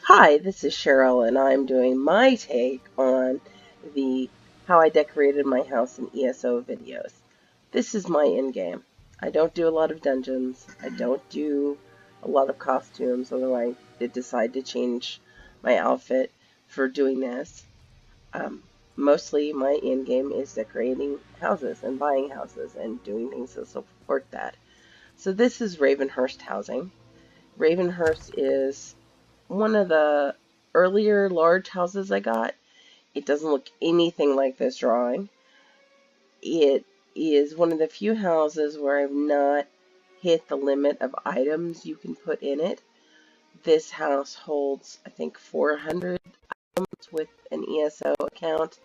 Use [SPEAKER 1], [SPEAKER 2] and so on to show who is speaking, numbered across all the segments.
[SPEAKER 1] Hi, this is Cheryl, and I'm doing my take on the how I decorated my house in ESO videos. This is my end game. I don't do a lot of dungeons. I don't do a lot of costumes, although I did decide to change my outfit for doing this. Um, Mostly my end game is decorating houses and buying houses and doing things that support that. So this is Ravenhurst housing. Ravenhurst is one of the earlier large houses I got. It doesn't look anything like this drawing. It is one of the few houses where I've not hit the limit of items you can put in it. This house holds, I think, 400 items with an ESO account,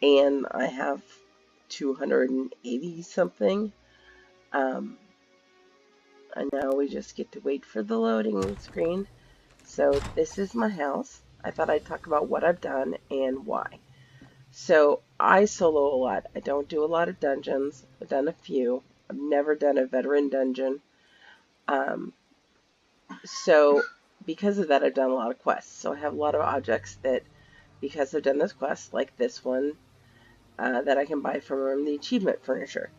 [SPEAKER 1] and I have 280 something. And now we just get to wait for the loading screen. So this is my house. I thought I'd talk about what I've done and why. So I solo a lot. I don't do a lot of dungeons. I've done a few. I've never done a veteran dungeon. Um, so because of that, I've done a lot of quests. So I have a lot of objects that, because I've done this quest, like this one, that I can buy from the achievement furnisher.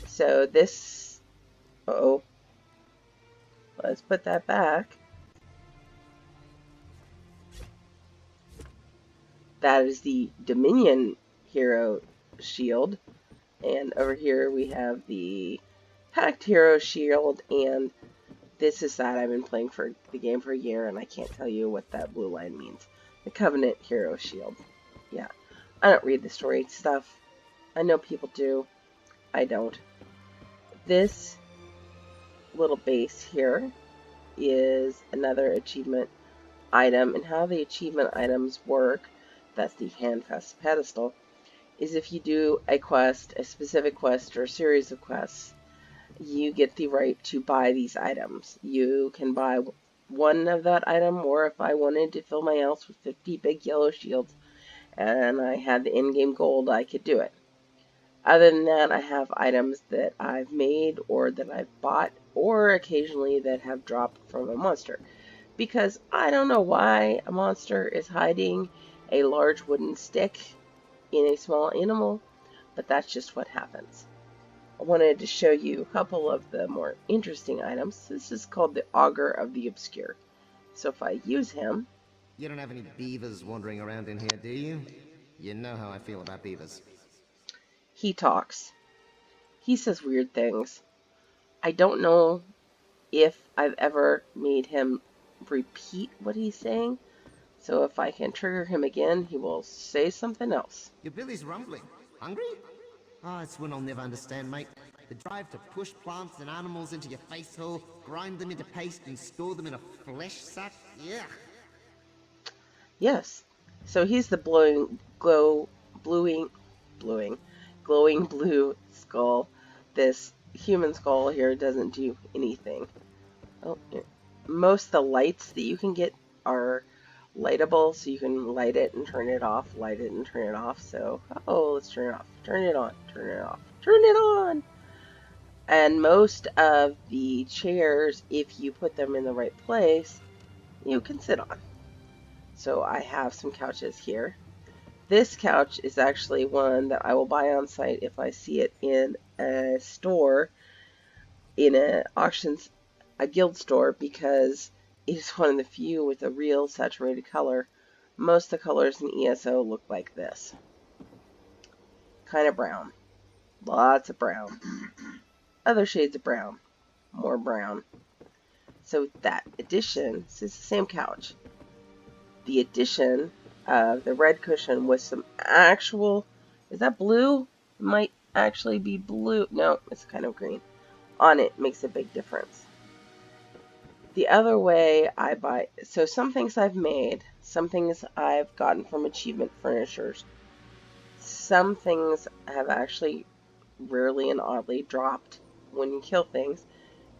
[SPEAKER 1] So this, let's put that back. That is the Dominion hero shield. And over here we have the Pact Hero Shield, and this is that. I've been playing for the game for a year, and I can't tell you what that blue line means. The Covenant Hero Shield. Yeah, I don't read the story stuff. I know people do. I don't. This little base here is another achievement item, and how the achievement items work, that's the Handfast pedestal, is if you do a quest, a specific quest, or a series of quests, you get the right to buy these items. You can buy one of that item, or if I wanted to fill my house with 50 big yellow shields and I had the in-game gold, I could do it. Other than that, I have items that I've made or that I've bought, or occasionally that have dropped from a monster. Because I don't know why a monster is hiding a large wooden stick in a small animal, but that's just what happens. I wanted to show you a couple of the more interesting items. This is called the Augur of the Obscure. So if I use him,
[SPEAKER 2] You don't have any beavers wandering around in here, do you? You know how I feel about beavers.
[SPEAKER 1] he talks. He says weird things. I don't know if I've ever made him repeat what he's saying. So if I can trigger him again, he will say something else.
[SPEAKER 2] Your belly's rumbling. Hungry? Ah, it's one I'll never understand, mate. The drive to push plants and animals into your face hole, grind them into paste, and store them in a flesh sack? Yeah.
[SPEAKER 1] Yes. So he's the bluing, glowing blue skull. This human skull here doesn't do anything. Oh, yeah. Most of the lights that you can get are lightable, so you can light it and turn it off, light it and turn it off. So, let's turn it off, turn it on, turn it off, turn it on. And most of the chairs, if you put them in the right place, you can sit on. So I have some couches here. This couch is actually one that I will buy on site if I see it in a store, in a guild store, because it is one of the few with a real saturated color. Most of the colors in ESO look like this. Kind of brown. Lots of brown. Other shades of brown. More brown. So that addition, so it's the same couch. The addition of the red cushion with some actual, is that blue? It might actually be blue. No, it's kind of green. On it makes a big difference. The other way I buy, so some things I've made, some things I've gotten from achievement furnishers, some things have actually rarely and oddly dropped when you kill things,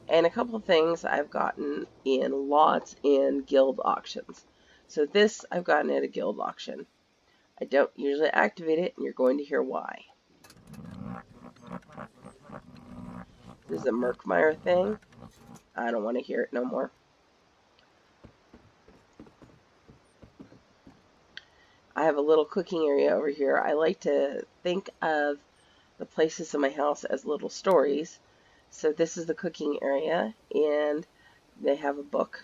[SPEAKER 1] and a couple of things I've gotten in lots in guild auctions. So this I've gotten at a guild auction. I don't usually activate it, and you're going to hear why. This is a Merkmeyer thing. I don't want to hear it no more. little cooking area over here. I like to think of the places in my house as little stories. So this is the cooking area, and they have a book.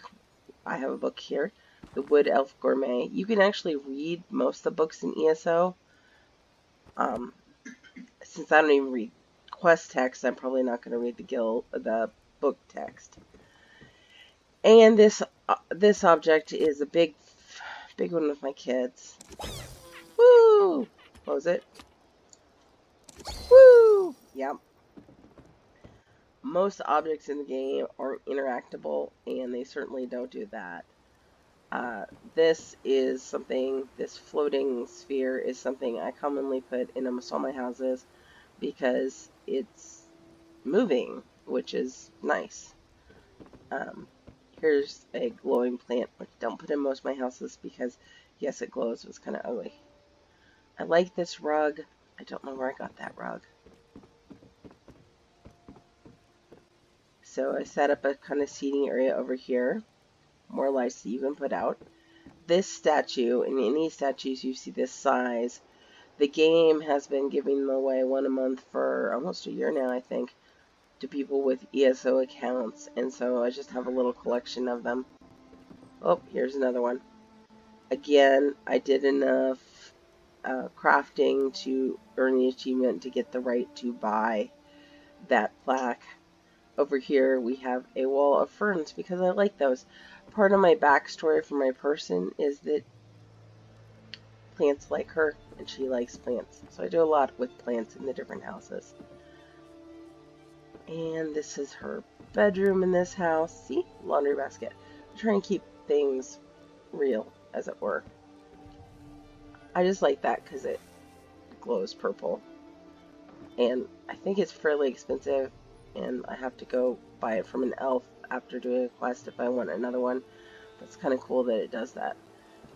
[SPEAKER 1] I have a book here, The Wood Elf Gourmet. You can actually read most of the books in ESO. Since I don't even read quest text, I'm probably not going to read the book text. And this object is a big one with my kids. Woo! What was it? Woo! Yep. Most objects in the game aren't interactable, and they certainly don't do that. This floating sphere is something I commonly put in almost all my houses because it's moving, which is nice. Here's a glowing plant, which I don't put in most of my houses because, yes, it glows. It's kind of ugly. I like this rug. I don't know where I got that rug. So I set up a kind of seating area over here. More lights that you can put out. This statue, and any statues you see this size, the game has been giving them away one a month for almost a year now, I think, to people with ESO accounts, and so I just have a little collection of them. Oh, here's another one. Again, I did enough crafting to earn the achievement to get the right to buy that plaque. Over here we have a wall of ferns because I like those. Part of my backstory for my person is that plants like her and she likes plants. So I do a lot with plants in the different houses. And this is her bedroom in this house. See? Laundry basket. I try and keep things real, as it were. I just like that because it glows purple. And I think it's fairly expensive, and I have to go buy it from an elf after doing a quest if I want another one. But it's kind of cool that it does that.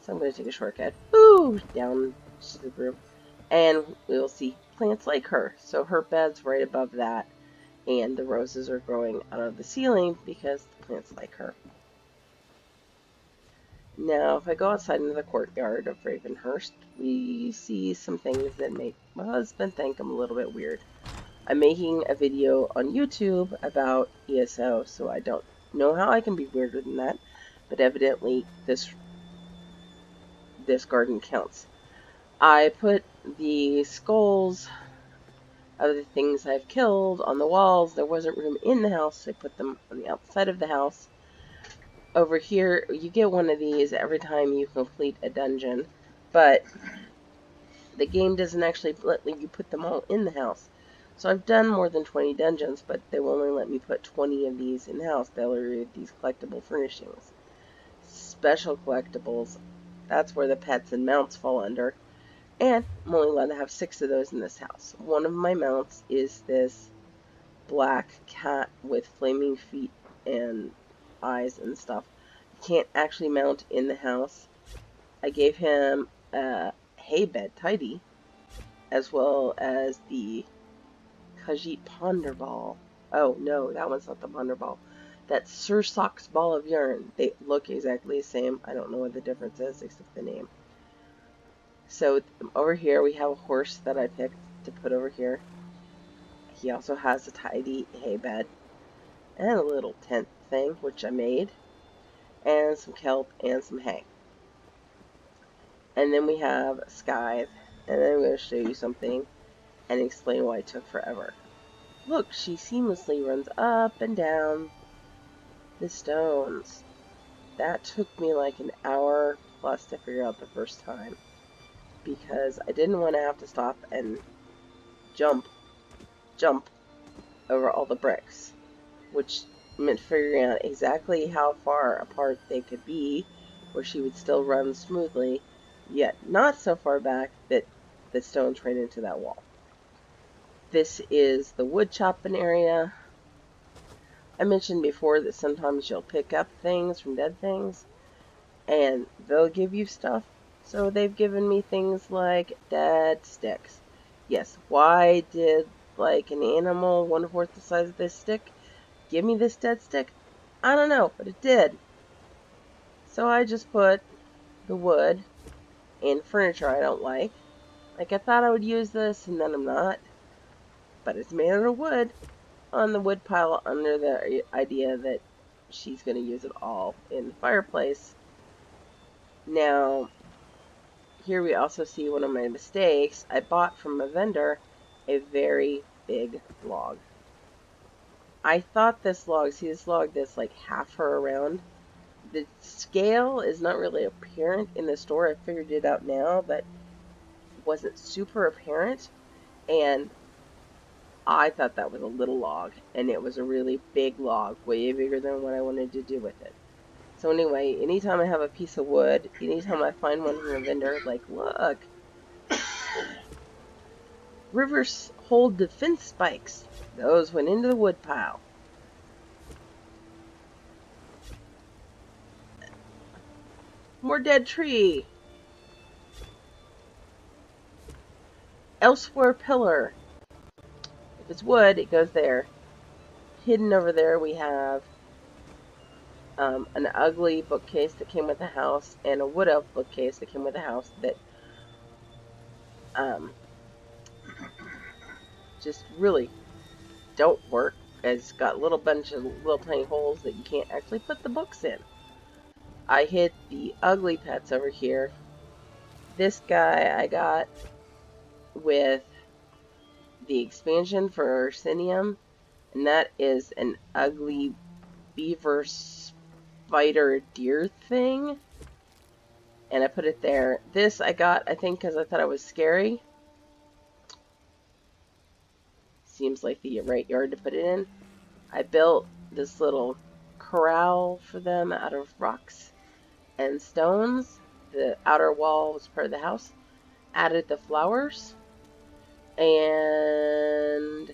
[SPEAKER 1] So I'm going to take a shortcut. Ooh, down to the room. And we will see plants like her. So her bed's right above that. And the roses are growing out of the ceiling because the plants like her. Now, if I go outside into the courtyard of Ravenhurst, we see some things that make my husband think I'm a little bit weird. I'm making a video on YouTube about ESO, so I don't know how I can be weirder than that, but evidently this garden counts. I put the skulls of the things I've killed on the walls. There wasn't room in the house, so I put them on the outside of the house. Over here, you get one of these every time you complete a dungeon, but the game doesn't actually let you put them all in the house. So I've done more than 20 dungeons, but they will only let me put 20 of these in the house. They'll read these collectible furnishings. Special collectibles, that's where the pets and mounts fall under. And I'm only allowed to have 6 of those in this house. One of my mounts is this black cat with flaming feet and eyes and stuff. You can't actually mount in the house. I gave him a hay bed tidy, as well as the Khajiit Ponder Ball. Oh, no, that one's not the Ponder Ball. That's Sir Sock's Ball of Yarn. They look exactly the same. I don't know what the difference is, except the name. So, over here, we have a horse that I picked to put over here. He also has a tidy hay bed, and a little tent thing, which I made, and some kelp, and some hay. And then we have a scythe, and then I'm going to show you something and explain why it took forever. Look, she seamlessly runs up and down the stones. That took me like an hour plus to figure out the first time, because I didn't want to have to stop and jump over all the bricks, which meant figuring out exactly how far apart they could be where she would still run smoothly, yet not so far back that the stones ran into that wall. This is the wood chopping area. I mentioned before that sometimes you'll pick up things from dead things, and they'll give you stuff. So they've given me things like dead sticks. Yes, why did like an animal 1/4 the size of this stick give me this dead stick? I don't know, but it did. So I just put the wood and furniture I don't like. Like, I thought I would use this, and then I'm not. But it's made out of wood on the wood pile under the idea that she's going to use it all in the fireplace. Now, here we also see one of my mistakes. I bought from a vendor a very big log. I thought this log, see this log that's like half her around, the scale is not really apparent in the store. I figured it out now, but wasn't super apparent. And I thought that was a little log, and it was a really big log, way bigger than what I wanted to do with it. So anyway, anytime I have a piece of wood, anytime I find one from a vendor, like, look, rivers hold defense spikes. Those went into the wood pile. More dead tree. Elsewhere pillar. If it's wood, it goes there. Hidden over there, we have an ugly bookcase that came with the house and a wood elf bookcase that came with the house that just really don't work. It's got a little bunch of little tiny holes that you can't actually put the books in. I hid the ugly pets over here. This guy I got with the expansion for Arsenium, and that is an ugly beaver spider deer thing. And I put it there. This I got, I think, because I thought it was scary. Seems like the right yard to put it in. I built this little corral for them out of rocks and stones. The outer wall was part of the house. Added the flowers. And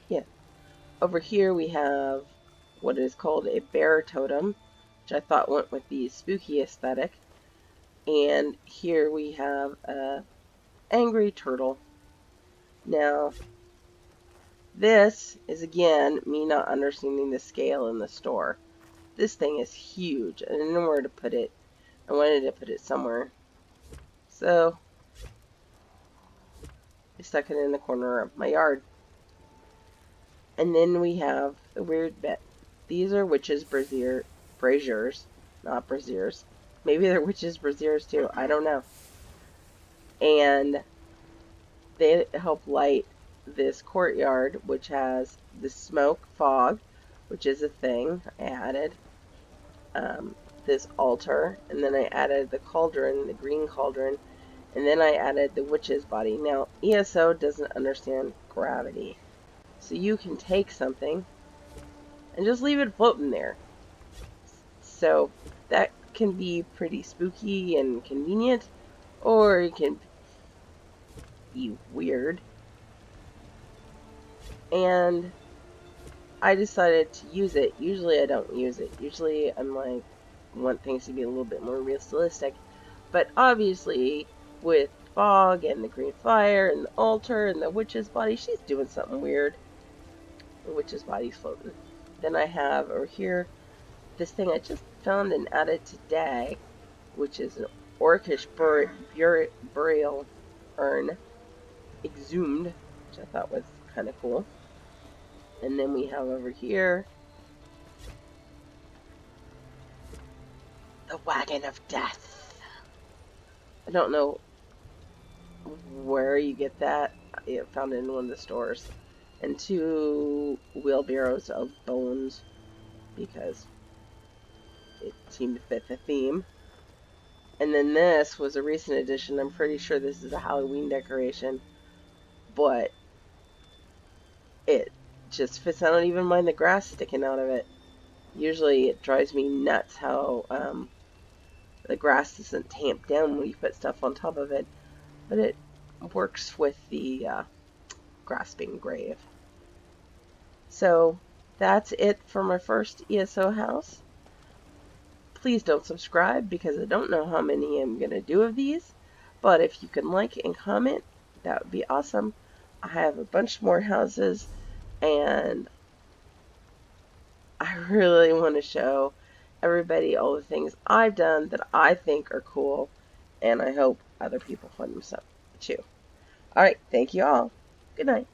[SPEAKER 1] yeah. Over here we have what is called a bear totem, which I thought went with the spooky aesthetic. And here we have a angry turtle. Now, this is again me not understanding the scale in the store. This thing is huge. I didn't know where to put it. I wanted to put it somewhere. So, I stuck it in the corner of my yard. And then we have the weird bit. These are witches' braziers, not braziers. Maybe they're witches' braziers too. I don't know. And they help light this courtyard, which has the smoke fog, which is a thing I added. This altar, and then I added the cauldron, the green cauldron, and then I added the witch's body. Now, ESO doesn't understand gravity, so you can take something and just leave it floating there. So that can be pretty spooky and convenient, or it can be weird. And I decided to use it. Usually I don't use it. Usually I'm like, want things to be a little bit more realistic. But obviously, with fog and the green fire and the altar and the witch's body, she's doing something weird. The witch's body's floating. Then I have over here this thing I just found and added today, which is an orcish burial urn, exhumed, which I thought was kind of cool. And then we have over here the Wagon of Death. I don't know where you get that. I found it in one of the stores. And 2 wheelbarrows of bones, because it seemed to fit the theme. And then this was a recent addition. I'm pretty sure this is a Halloween decoration, but it just fits. I don't even mind the grass sticking out of it. Usually it drives me nuts how the grass isn't tamped down when you put stuff on top of it, but it works with the grasping grave. So that's it for my first ESO house. Please don't subscribe because I don't know how many I'm going to do of these, but if you can like and comment, that would be awesome. I have a bunch more houses, and I really want to show everybody all the things I've done that I think are cool and I hope other people find them so too. Alright, thank you all. Good night.